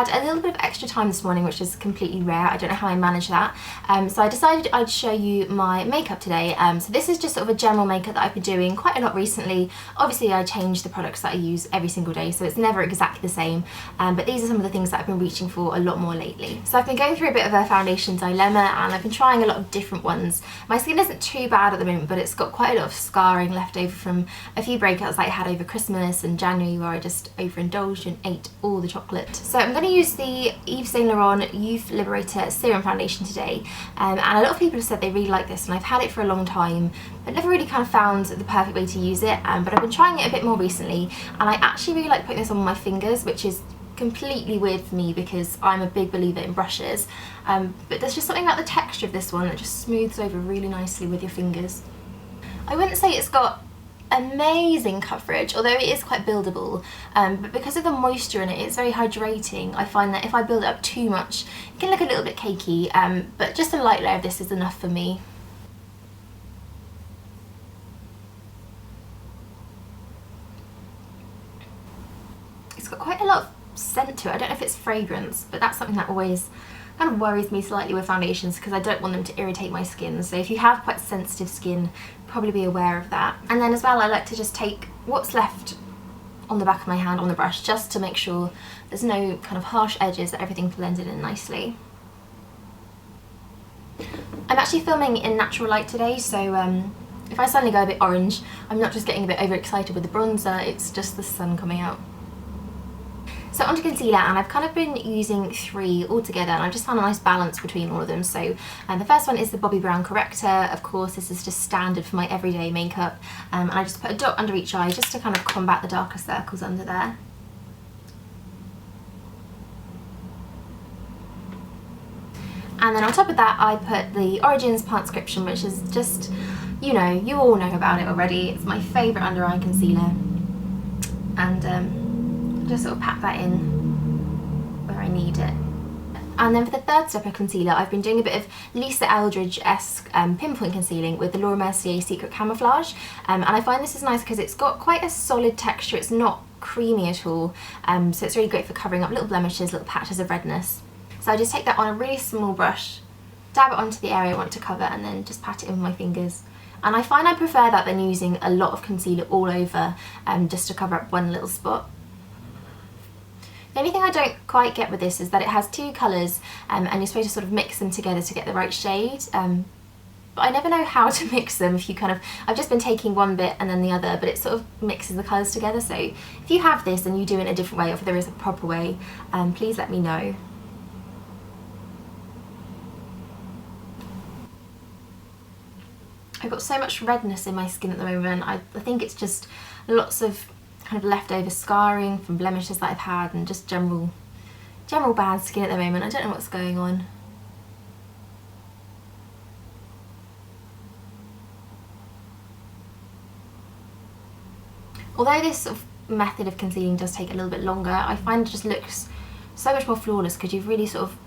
had a little bit of extra time this morning, which is completely rare. I don't know how I managed that. So I decided I'd show you my makeup today. So this is just sort of a general makeup that I've been doing quite a lot recently. Obviously I change the products that I use every single day, so it's never exactly the same. But these are some of the things that I've been reaching for a lot more lately. So I've been going through a bit of a foundation dilemma, and I've been trying a lot of different ones. My skin isn't too bad at the moment, but it's got quite a lot of scarring left over from a few breakouts that I had over Christmas and January, where I just overindulged and ate all the chocolate. So I'm going to use the Yves Saint Laurent Youth Liberator Serum Foundation today, and a lot of people have said they really like this, and I've had it for a long time but never really kind of found the perfect way to use it, but I've been trying it a bit more recently, and I actually really like putting this on my fingers, which is completely weird for me because I'm a big believer in brushes, but there's just something about the texture of this one that just smooths over really nicely with your fingers. I wouldn't say it's got amazing coverage, although it is quite buildable, but because of the moisture in it, it's very hydrating. I find that if I build it up too much, it can look a little bit cakey, but just a light layer of this is enough for me. It's got quite a lot of scent to it. I don't know if it's fragrance, but that's something that always kind of worries me slightly with foundations, because I don't want them to irritate my skin. So if you have quite sensitive skin, probably be aware of that. And then as well, I like to just take what's left on the back of my hand on the brush, just to make sure there's no kind of harsh edges, that everything blended in nicely. I'm actually filming in natural light today, so if I suddenly go a bit orange, I'm not just getting a bit overexcited with the bronzer, it's just the sun coming out. So onto concealer, and I've kind of been using 3 altogether, and I've just found a nice balance between all of them. So the first one is the Bobbi Brown Corrector. Of course, this is just standard for my everyday makeup, and I just put a dot under each eye just to kind of combat the darker circles under there. And then on top of that, I put the Origins Plantscription, which is just, you know, you all know about it already. It's my favourite under eye concealer, and just sort of pat that in where I need it. And then for the third step of concealer, I've been doing a bit of Lisa Eldridge-esque pinpoint concealing with the Laurent Mercier Secret Camouflage, and I find this is nice because it's got quite a solid texture. It's not creamy at all, so it's really great for covering up little blemishes, little patches of redness. So I just take that on a really small brush, dab it onto the area I want to cover, and then just pat it in with my fingers. And I find I prefer that than using a lot of concealer all over, just to cover up one little spot. The only thing I don't quite get with this is that it has 2 colours, and you're supposed to sort of mix them together to get the right shade, but I never know how to mix them. If you kind of, I've just been taking one bit and then the other, but it sort of mixes the colours together. So if you have this and you do it in a different way, or if there is a proper way, please let me know. I've got so much redness in my skin at the moment. I think it's just lots of kind of leftover scarring from blemishes that I've had, and just general bad skin at the moment. I don't know what's going on. Although this sort of method of concealing does take a little bit longer, I find it just looks so much more flawless because you've really sort of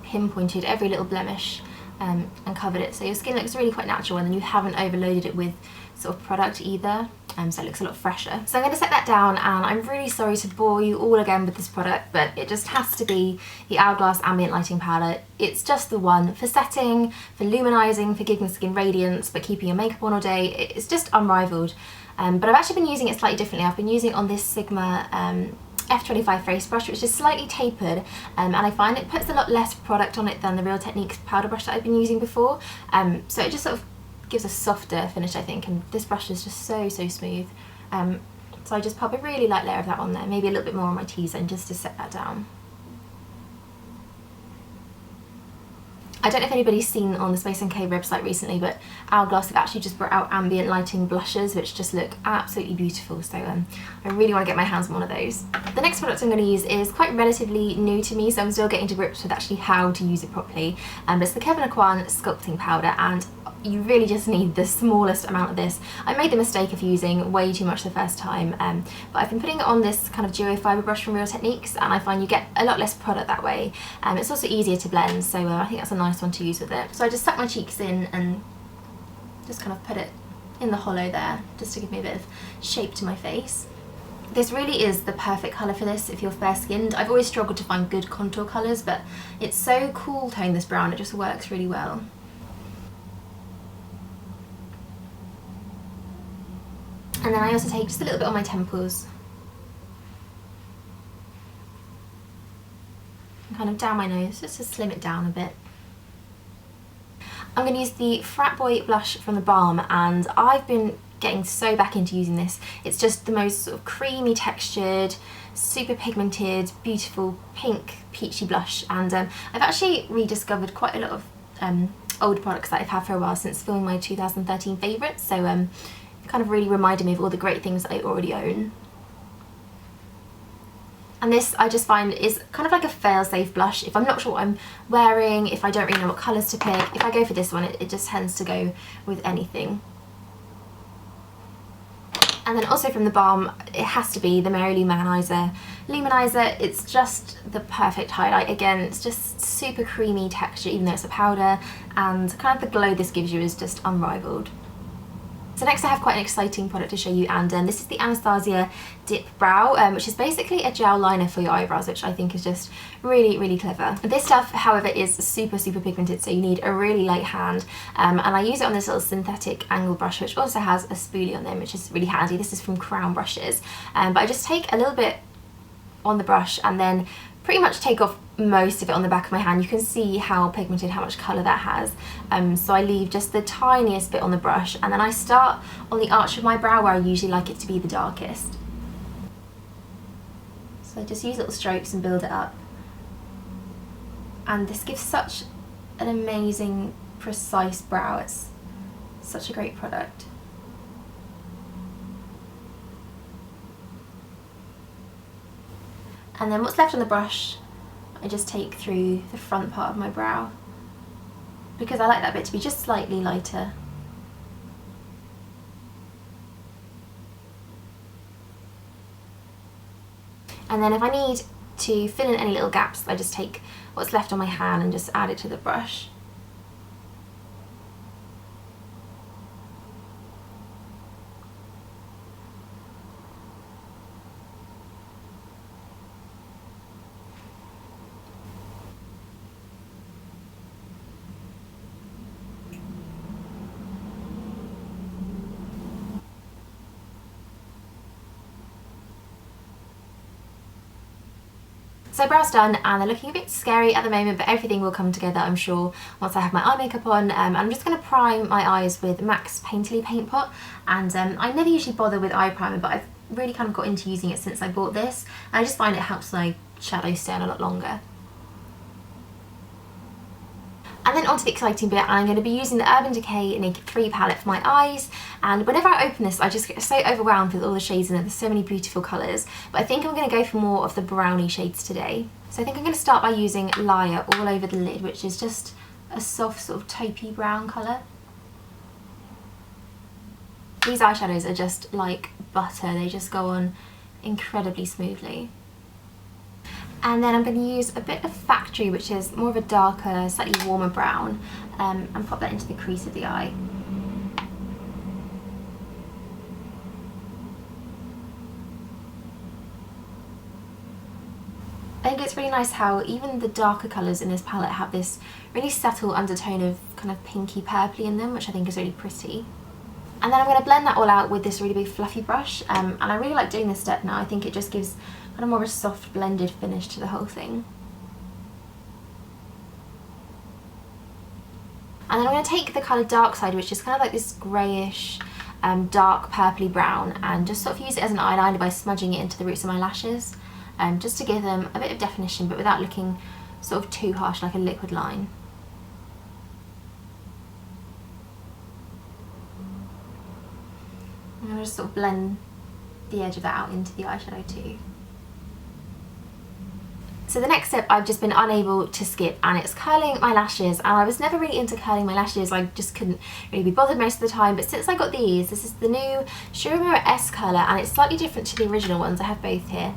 pinpointed every little blemish and covered it, so your skin looks really quite natural, and then you haven't overloaded it with sort of product either, so it looks a lot fresher. So I'm going to set that down, and I'm really sorry to bore you all again with this product, but it just has to be the Hourglass Ambient Lighting Powder. It's just the one for setting, for luminising, for giving skin radiance, but keeping your makeup on all day. It's just unrivaled. But I've actually been using it slightly differently. I've been using it on this Sigma F25 face brush, which is slightly tapered, and I find it puts a lot less product on it than the Real Techniques powder brush that I've been using before, so it just sort of gives a softer finish, I think, and this brush is just so smooth. So I just pop a really light layer of that on there, maybe a little bit more on my T-zone just to set that down. I don't know if anybody's seen on the Space NK website recently, but Hourglass have actually just brought out ambient lighting blushes, which just look absolutely beautiful, so I really want to get my hands on one of those. The next product I'm going to use is quite relatively new to me, so I'm still getting to grips with actually how to use it properly, but it's the Kevyn Aucoin Sculpting Powder, and you really just need the smallest amount of this. I made the mistake of using way too much the first time, but I've been putting it on this kind of duo fibre brush from Real Techniques, and I find you get a lot less product that way. It's also easier to blend, so I think that's a nice one to use with it. So I just suck my cheeks in and just kind of put it in the hollow there, just to give me a bit of shape to my face. This really is the perfect colour for this if you're fair skinned. I've always struggled to find good contour colours, but it's so cool tone, this brown, it just works really well. And then I also take just a little bit on my temples. And kind of down my nose, just to slim it down a bit. I'm going to use the Fratboy Blush from the Balm, and I've been getting so back into using this. It's just the most sort of creamy textured, super pigmented, beautiful pink peachy blush, and I've actually rediscovered quite a lot of old products that I've had for a while since filming my 2013 favourites, so it kind of really reminded me of all the great things that I already own. And this, I just find, is kind of like a fail-safe blush. If I'm not sure what I'm wearing, if I don't really know what colours to pick, if I go for this one, it just tends to go with anything. And then also from the Balm, it has to be the Mary-Lou Manizer Luminizer. It's just the perfect highlight. Again, it's just super creamy texture, even though it's a powder, and kind of the glow this gives you is just unrivaled. So next I have quite an exciting product to show you, and this is the Anastasia Dipbrow, which is basically a gel liner for your eyebrows, which I think is just really, really clever. This stuff, however, is super, super pigmented, so you need a really light hand, and I use it on this little synthetic angle brush, which also has a spoolie on them, which is really handy. This is from Crown Brushes, but I just take a little bit on the brush and then pretty much take off most of it on the back of my hand. You can see how pigmented, how much colour that has. So I leave just the tiniest bit on the brush, and then I start on the arch of my brow where I usually like it to be the darkest. So I just use little strokes and build it up. And this gives such an amazing, precise brow. It's such a great product. And then what's left on the brush, I just take through the front part of my brow, because I like that bit to be just slightly lighter. And then if I need to fill in any little gaps, I just take what's left on my hand and just add it to the brush. So brows done, and they're looking a bit scary at the moment, but everything will come together, I'm sure, once I have my eye makeup on. I'm just going to prime my eyes with MAC's Painterly Paint Pot, and I never usually bother with eye primer, but I've really kind of got into using it since I bought this, and I just find it helps my shadows stay on a lot longer. And then onto the exciting bit, I'm going to be using the Urban Decay Naked 3 palette for my eyes, and whenever I open this I just get so overwhelmed with all the shades in it. There's so many beautiful colours, but I think I'm going to go for more of the brownie shades today. So I think I'm going to start by using Liar all over the lid, which is just a soft sort of taupey brown colour. These eyeshadows are just like butter, they just go on incredibly smoothly. And then I'm going to use a bit of Factory, which is more of a darker, slightly warmer brown, and pop that into the crease of the eye. I think it's really nice how even the darker colours in this palette have this really subtle undertone of kind of pinky purpley in them, which I think is really pretty. And then I'm going to blend that all out with this really big fluffy brush, and I really like doing this step now. I think it just gives kind of more of a soft blended finish to the whole thing. And then I'm going to take the colour Dark Side, which is kind of like this greyish, dark purpley brown, and just sort of use it as an eyeliner by smudging it into the roots of my lashes, just to give them a bit of definition but without looking sort of too harsh like a liquid line. I'm going to just sort of blend the edge of that out into the eyeshadow too. So the next step I've just been unable to skip, and it's curling my lashes, and I was never really into curling my lashes. I just couldn't really be bothered most of the time, but since I got these, this is the new Sugar Mirror S curler, and it's slightly different to the original ones. I have both here.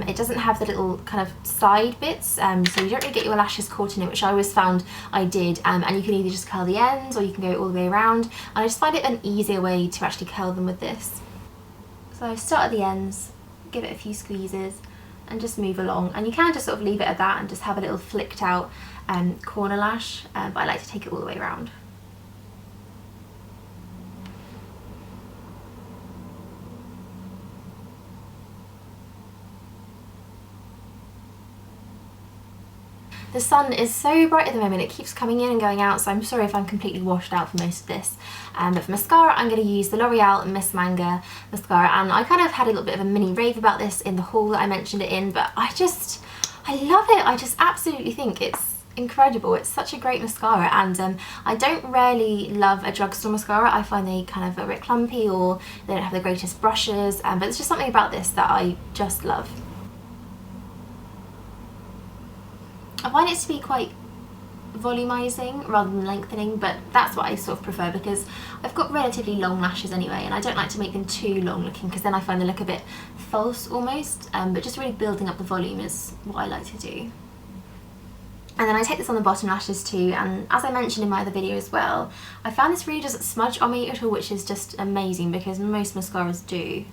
It doesn't have the little kind of side bits, so you don't really get your lashes caught in it, which I always found I did, and you can either just curl the ends or you can go all the way around, and I just find it an easier way to actually curl them with this. So I start at the ends, give it a few squeezes and just move along. And you can just sort of leave it at that and just have a little flicked out corner lash, but I like to take it all the way around. The sun is so bright at the moment, it keeps coming in and going out, so I'm sorry if I'm completely washed out for most of this. But for mascara, I'm going to use the L'Oreal Miss Manga mascara, and I kind of had a little bit of a mini rave about this in the haul that I mentioned it in, but I love it. I just absolutely think it's incredible. It's such a great mascara, and I don't really love a drugstore mascara. I find they kind of are a bit clumpy, or they don't have the greatest brushes, but there's just something about this that I just love. I find it to be quite volumizing rather than lengthening, but that's what I sort of prefer because I've got relatively long lashes anyway, and I don't like to make them too long looking because then I find they look a bit false almost, but just really building up the volume is what I like to do. And then I take this on the bottom lashes too, and as I mentioned in my other video as well, I found this really doesn't smudge on me at all, which is just amazing because most mascaras do.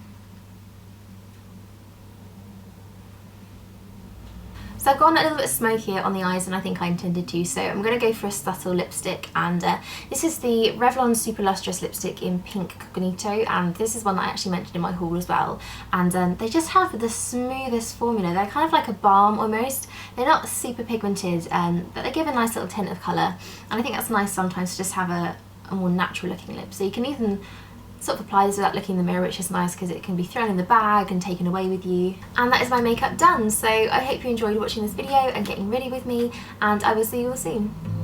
So I've gone a little bit smokier on the eyes than I think I intended to, so I'm going to go for a subtle lipstick, and this is the Revlon Super Lustrous lipstick in Pink Cognito, and this is one that I actually mentioned in my haul as well, and they just have the smoothest formula. They're kind of like a balm almost. They're not super pigmented, but they give a nice little tint of colour, and I think that's nice sometimes to just have a more natural looking lip. So you can even sort of apply this without looking in the mirror, which is nice because it can be thrown in the bag and taken away with you. And that is my makeup done, so I hope you enjoyed watching this video and getting ready with me, and I will see you all soon.